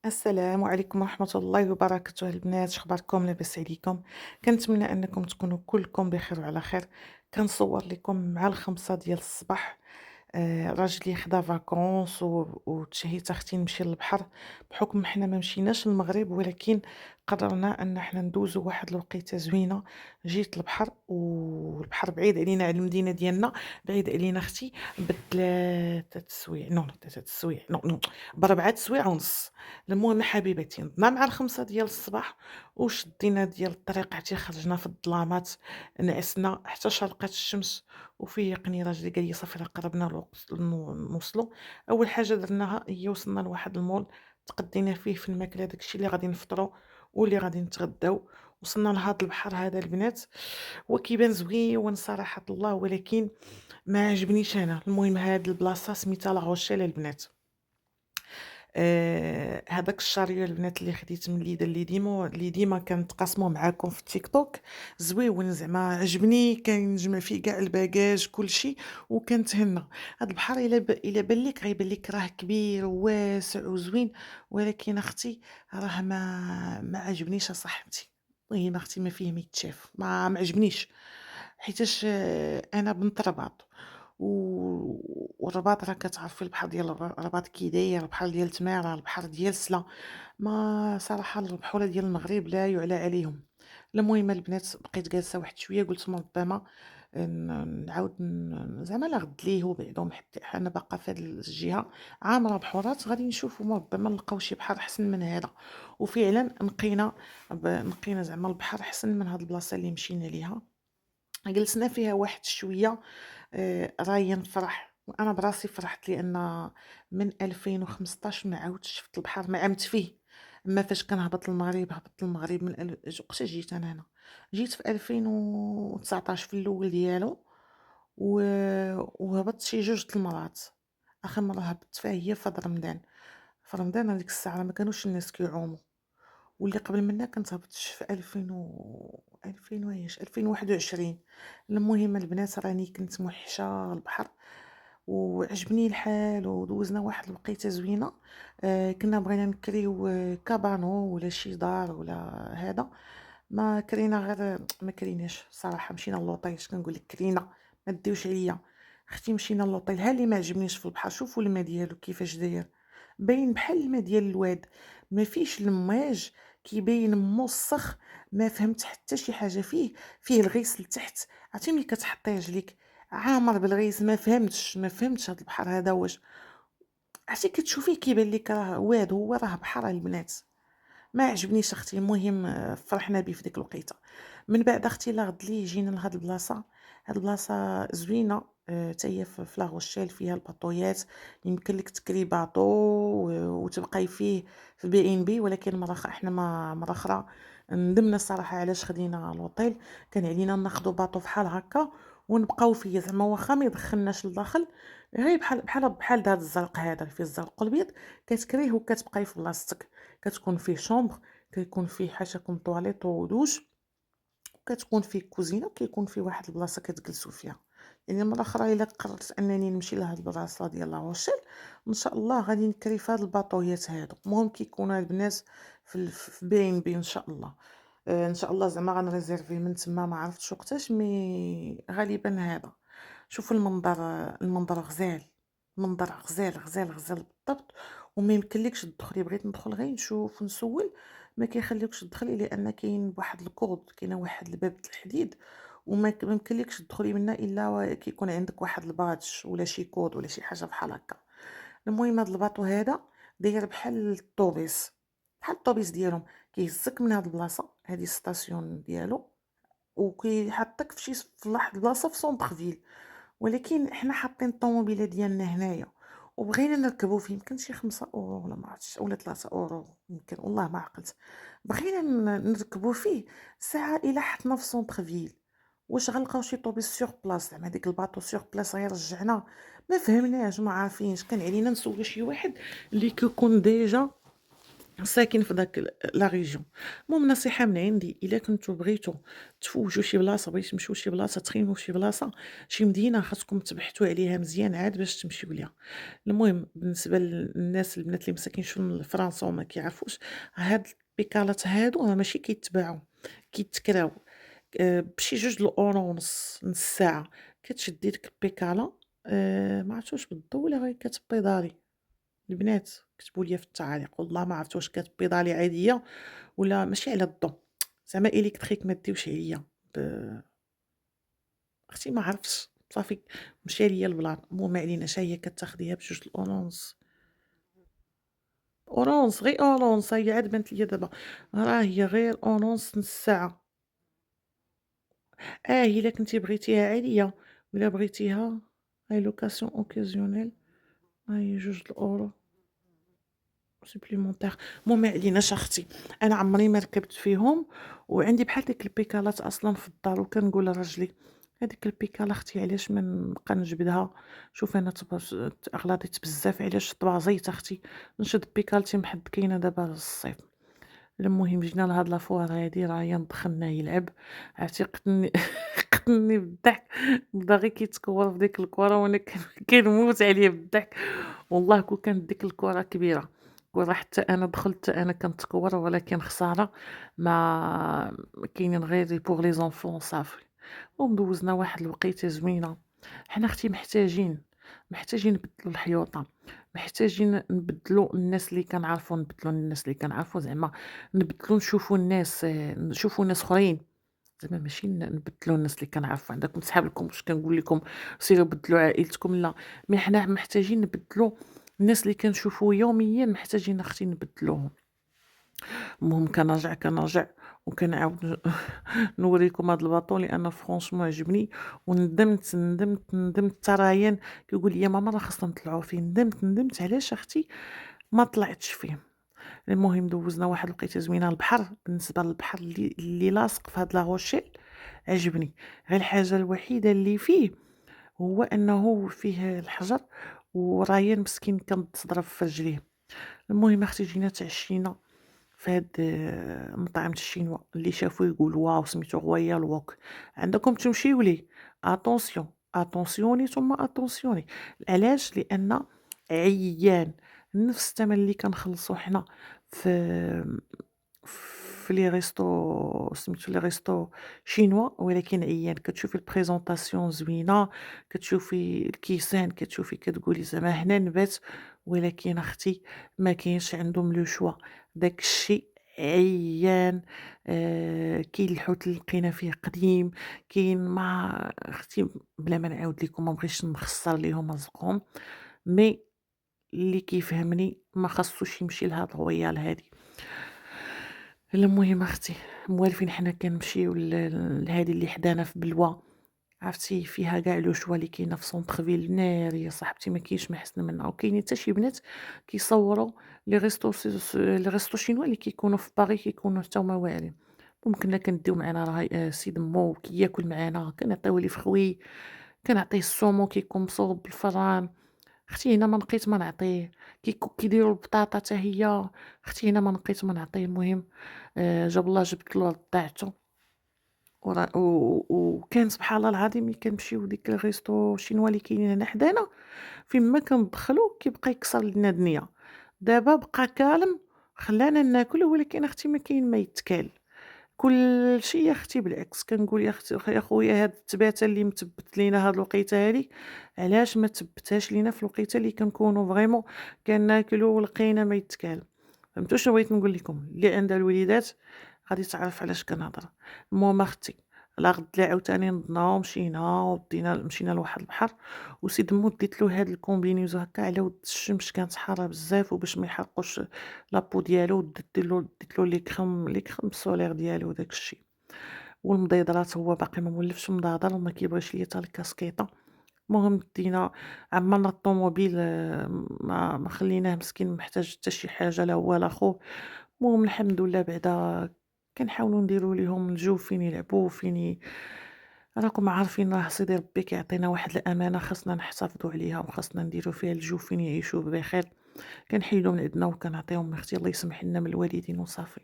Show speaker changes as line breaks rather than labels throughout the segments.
السلام عليكم ورحمة الله وبركاته البنات، شخباركم؟ لاباس عليكم؟ كنتمنى انكم تكونوا كلكم بخير وعلى خير. كنصور لكم مع الخمسة ديال الصباح. راجلي خدا فاكونس وتشهيت اختي نمشي للبحر، بحكم حنا ما مشيناش المغرب، ولكن قررنا ان حنا ندوزو واحد الوقيته زوينه. جيت البحر والبحر بعيد علينا، على المدينه ديالنا، بعيد علينا اختي بثلاثه سوايع، نو ثلاثه سوايع، نو بربعه سوايع ونص. المهم حبيبتي، نضنا مع الخمسة ديال الصباح وشدينا ديال الطريق حتى خرجنا في الظلامات، نعسنا حتى شرقت الشمس. وفيقني راجلي قال لي صافي راه قربنا الوقت نوصلوا. اول حاجه درناها هي وصلنا لواحد المول، تقدينا فيه في الماكله داكشي اللي غادي نفطروا واللي غادي نتغداو. وصلنا لهذا البحر هذا البنات، هو كيبان زوين صراحه الله، ولكن ما عجبنيش انا. المهم هاد البلاصه سميتها لا روشيل البنات. هذاك الشاريو البنات اللي خديت من ليدا، اللي ديما كنتقاسمو معاكم في التيك توك، زويون زعما عجبني، كنجمع فيه كاع الباجاج كلشي وكنتهنى. هاد البحر الا بان لك غيبان لك راه كبير وواسع وزوين، ولكن اختي راه ما عجبنيش صاحبتي. المهم اختي ما فيه ما يتشاف، ما عجبنيش، حيتاش انا بنت رباط والرباط راه كتعرفي البحر ديال الرباط كي داير، البحر ديال تمارا، البحر ديال سلا. ما صراحة البحورة ديال المغرب لا يُعلى عليهم. المهم البنات بقيت جالسة واحد شوية، قلت ربما نعاود زعما لا غد ليه وبعدهم، حتى أنا باقا في هاد الجهة عامرة بحورات، غادي نشوفوا ربما نلقاو شي بحر أحسن من هذا. وفعلًا نقينا زعما البحر أحسن من هاد البلاصة اللي مشينا ليها. جلسنا فيها واحد شوية. راهي نفرح وأنا براسي فرحت، لأن من 2015 ما عاودتش شفت البحر، ما عمت فيه. أما فاش كنهبط للمغرب، هبطت للمغرب من وقتاش جيت أنا هنا؟ جيت في 2019 في الأول ديالو، و وهبطت شي 2 د المرات. آخر مرة هبطت فيها هي في هاد رمضان. في رمضان هاذيك الساعة راه ما كانوش الناس كيعوموا. واللي قبل منها كنت هبطت في 2000 وإيش 2021. المهم البنات راني كنت موحشة البحر وعجبني الحال، ودوزنا واحد الوقيته زوينه. كنا بغينا نكريو كابانو ولا شي دار ولا هذا. ما كرينا غير ما كريناش صراحه، مشينا للوطيل. اش كنقول لك، كرينا ما ديوش عليا. اختي مشينا للوطيل. ها اللي ما عجبنيش في البحر، شوفوا الماء ديالو كيفاش داير، باين بحال الماء ديال الواد، ما فيش المواج، كيبين موسخ. ما فهمت حتى شي حاجه فيه الغيس لتحت. عرفتي ملي كتحطي رجليك عامر بالغيس، ما فهمتش هاد البحر هذا واش. عرفتي كتشوفيه كيبان لك راه واد، هو راه بحر البنات. ما عجبنيش اختي. المهم فرحنا بيه في ديك الوقيته. من بعد اختي لا غد لي جينا لهاد البلاصه. هاد البلاصه زوينه، حتى هي في لاغوشيل، فيها الباطويات. يمكن لك تكري باطو وتبقاي فيه في بي ان بي، ولكن احنا مره اخرى ندمنا الصراحه علاش خدينا لوطيل. كان علينا ناخدو باطو فحال هكا ونبقاو فيه، زعما واخا ما يدخلناش لداخل، غير بحال هاد الزرق هذا فيه الزرق والابيض، كتكريه وكتبقاي في بلاصتك. كتكون فيه شومبر، كيكون فيه حاشاكم طواليط ودوش، وكتكون فيه كوزينه، وكيكون فيه واحد البلاصه كتجلسوا فيها. يعني مره اخرى الا قررت انني نمشي لهاد البلاصه ديال لا روشيل، ان شاء الله غادي نكري في هاد الباطويات هادو. المهم كيكونوا البنات في بي ان بي ان شاء الله. ان شاء الله زعما غنريزيرفي من تما، ما عرفتش وقتاش، مي غالبا هذا. شوفوا المنظر، المنظر غزال، المنظر غزال غزال غزال بالضبط. وما يمكنلكش تدخلي، بغيت ندخل غير نشوف نسول، ما كيخليوكش تدخلي، لان كاين واحد الكود، كاينه واحد الباب د الحديد، ما يمكنلكش تدخلي منه الا كيكون عندك واحد البادج ولا شي كود ولا شي حاجه بحال هكا. المهم هاد الباطو هذا داير بحال الطوبيس، بحال الطوبيس ديالهم. كيهزك من هاد البلاصه، هادي الستاسيون ديالو، وكيحطك في واحد البلاصه في سونطر فيل. ولكن حنا حاطين الطوموبيله ديالنا هنايا وبغينا نركبوا فيه، يمكن شي 5 اورو ولا ما عرفتش، ولا 3 اورو يمكن، والله ما عقلت. بغينا نركبوا فيه ساعه الى حطنا في سونطر فيل. واش غنلقاو شي طوبيس سيغ بلاص، زعما ديك الباطو سيغ بلاص غير رجعنا؟ ما فهمناش، ما عارفينش. كان علينا نسولو شي واحد اللي كيكون ديجا ساكن في داك لا ريجيون. المهم نصيحة من عندي، إلا كنتو بغيتو تفوجوا شي بلاصة، بغيتو تمشيو لشي بلاصة، تخيموا في شي بلاصة، شي مدينة، خاصكم تبحثوا عليها مزيان عاد باش تمشيو ليها. المهم بالنسبة للناس البنات اللي مساكينش لفرنسا وما كيعرفوش، هاد البيكالات هادو راه ماشي كيتباعوا، كيتكراو بشي 2€، نص ساعة كتشدي ديك البيكالة. ما عرفت واش بالضو ولا غير كتبيضالي. البنات كتبوا لي في التعاليق، والله ما عرفت واش كتبيضالي عادية ولا ماشي على الضو، زعما إليكتريك ما ديوش عليا. ب أختي ما عرفتش، صافي مشى ليا البلان. المهم ما عليناش، ها هي كتاخديها ب2€. أورونز غير أورونز، ها هي عاد بانت ليا دابا، راه هي غير أورونز نص ساعة. إلا كنتِ بغيتيها عادية وإلا بغيتيها هاي لوكاسيون أوكازيونيل، ها هي €2 supplémentaire. المهم ما عليناش أختي، أنا عمري ما ركبت فيهم، وعندي بحال ديك البيكالات أصلًا في الدار، وكنقول لراجلي هاديك البيكالا أختي علاش ما نبقى نجبدها، شوف أنا أغلاضيت بزاف، علاش طبازيت أختي نشد بيكالتي محد كاينة دابا للصيف. المهم جينا لهاد لافوار هادي، راه يا دخلناه يلعب، عرفتي قتلني قتلني بالضحك، بدا غير كيتكور في ديك الكورة وأنا كنموت عليه بالضحك. والله كون كانت ديك الكورة كبيرة، كون حتى أنا دخلت أنا كنتكور، ولكن خسارة ما كاينين غير pour les enfants صافي. دوزنا واحد الوقيتة زوينة. حنا اختي محتاجين نبدلو الحيوطة، محتاجين نبدلو الناس اللي كنعرفو، نبدلو الناس اللي كنعرفو، زعما نبدلو نشوفو ناس خرين، زعما ماشي نبدلو الناس اللي كنعرفو. عندكم صحاب لكم واش كنقول لكم سيروا بدلو عائلتكم، لا، مي حنا محتاجين نبدلو الناس اللي كنشوفو يوميا، محتاجين اختي نبدلوهم. المهم كنرجع وكنعاود نوريكم هاد الباطو لأن فرونشمون عجبني، وندمت حتى رايان كيقول لي ماما راه خاصنا نطلعوا فيه، ندمت علاش اختي ما طلعتش فيه. المهم دوزنا واحد الوقيته زوينه. البحر بالنسبه للبحر اللي لاصق في هاد لاغوشيل عجبني، غير الحاجه الوحيده اللي فيه هو انه فيه الحجر، ورايان مسكين كان تضرب في رجليه. المهم اختي جينا تعشينا في هاد مطعم الشينوا اللي شافوه يقولوا واو سميتو رويال ووك. عندكم تمشيو ليه، اتونسيون، اتونسيوني ثم اتونسيوني. علاش؟ لان عيان نفس الثمن اللي كنخلصو حنا في لي ريستو، سميتو لي ريستو شينوا، ولكن عيان. كتشوفي البريزونطاسيون زوينه، كتشوفي الكيسان، كتشوفي كتقولي زعما هنا نبات، ولكن اختي ما كاينش عندهم لو شوا. داك الشيء عيان. كاين الحوت اللي لقينا فيه قديم، كاين ما اختي بلا ما نعاود لكم، ما بغيتش نخسر ليهم رزقهم، مي اللي كيفهمني ما خاصوش يمشي لهاد الرويال هادي. المهم اختي موالفين حنا كنمشيو لهادي اللي حدانا في بلوى، عرفتي فيها كاع لو شوا اللي كاينه في سونطرفيل ناريه صاحبتي، ما كاينش ما احسن منها. وكاينين حتى شي بنات كيصوروا لي ريستو شينوا اللي كيكونوا في باغي، كيكونوا حتى هما واعرين. ممكن كنديو معنا سيد مو كياكل معنا، كنعطيوه لي فخوي، كنعطيه السومو كيكون مصوب بالفران. اختي هنا ما نقيت ما نعطيه، كيديروا البطاطا حتى هي، اختي هنا ما نقيت ما نعطيه. المهم جاب الله جبت له رضعته. وكان سبحان الله العظيم ملي كنمشيو لديك الريستو شينوا اللي كاينين هنا حدانا، فين ما كندخلو كيبقى يكسر لينا الدنيا. دابا بقى كالم، خلانا ناكل، ولكن اختي ما كاين ما يتكال. كلشي يا اختي بالعكس. كنقول يا اختي يا خويا، هاد التباتة اللي مثبت لينا هاد الوقيته هادي، علاش ما تبتهاش لينا في الوقيته اللي كنكونوا فريمون كناكلوا ولقينا ما يتكال. فهمتوا شنو بغيت نقول لكم؟ اللي عندها الوليدات غادي تعرف علاش كنهضر. المهم اختي لا غد لا عاوتاني نضنا ومشينا مشينا لواحد البحر، وسيد مو ديت له هاد الكومبينيزو هكا على ود الشمس، كانت حاره بزاف، وباش ما يحرقوش لابو ديالو ديت له لي كريم سولير ديالو وداك الشيء. والمضيدرات هو باقي ما مولفش مضادر وما كيبغيش ليا حتى الكاسكيطه. المهم دينا عمرنا الطوموبيل، ما خليناه مسكين محتاج حتى شي حاجه لا هو لا خوه. المهم الحمد لله بعدا كنحاولوا نديروا ليهم الجو فين يلعبوا راكم عارفين راه سيدي ربي كيعطينا واحد الامانه خاصنا نحتفظوا عليها، وخاصنا نديروا فيها الجو فين يعيشوا بخير. كنحيدو من عندنا وكنعطيهم اختي الله يسمح لنا من الوالدين وصافي.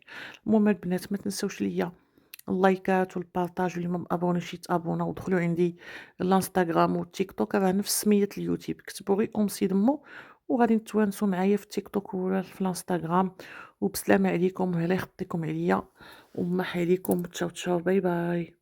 المهم البنات ما تنساوش ليا اللايكات والبارطاج، واللي ما مابونيش يتابوناو ودخلوا عندي الانستغرام والتيك توك راه نفس سمية اليوتيوب، كتبوا غير أم سي دمو وغادي نتوانسوا معايا في التيك توك ولا في الانستغرام. وبسلامة عليكم وعلى يخطيكم عليا وماح عليكم، تشاو تشاو باي باي.